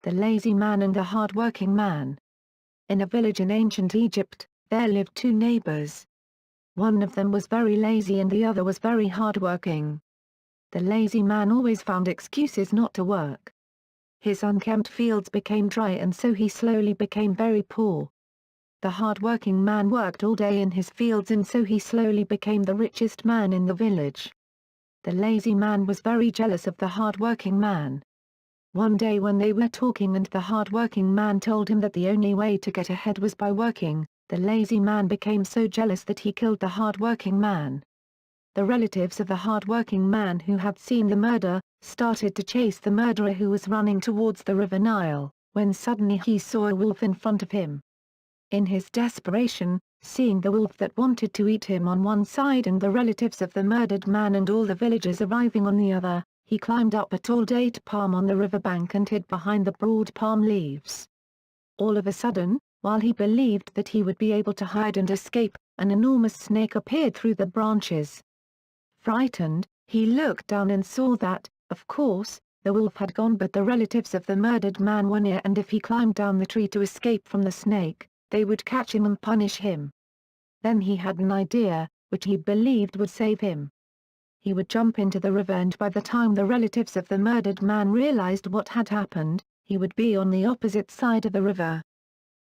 The Lazy Man and the Hard-Working Man. In a village in ancient Egypt, there lived two neighbors. One of them was very lazy and the other was very hard-working. The lazy man always found excuses not to work. His unkempt fields became dry and so he slowly became very poor. The hard-working man worked all day in his fields and so he slowly became the richest man in the village. The lazy man was very jealous of the hard-working man. One day when they were talking and the hard-working man told him that the only way to get ahead was by working, the lazy man became so jealous that he killed the hard-working man. The relatives of the hard-working man who had seen the murder, started to chase the murderer who was running towards the River Nile, when suddenly he saw a wolf in front of him. In his desperation, seeing the wolf that wanted to eat him on one side and the relatives of the murdered man and all the villagers arriving on the other, he climbed up a tall date palm on the riverbank and hid behind the broad palm leaves. All of a sudden, while he believed that he would be able to hide and escape, an enormous snake appeared through the branches. Frightened, he looked down and saw that, of course, the wolf had gone but the relatives of the murdered man were near and if he climbed down the tree to escape from the snake, they would catch him and punish him. Then he had an idea, which he believed would save him. He would jump into the river and by the time the relatives of the murdered man realized what had happened, he would be on the opposite side of the river.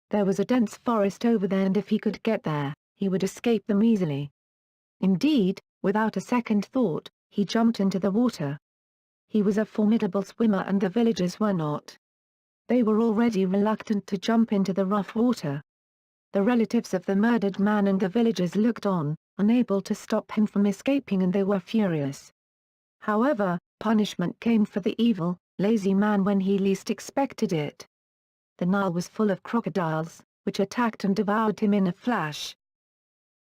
There was a dense forest over there and if he could get there, he would escape them easily. Indeed, without a second thought, he jumped into the water. He was a formidable swimmer and the villagers were not. They were already reluctant to jump into the rough water. The relatives of the murdered man and the villagers looked on, unable to stop him from escaping and they were furious. However, punishment came for the evil, lazy man when he least expected it. The Nile was full of crocodiles, which attacked and devoured him in a flash.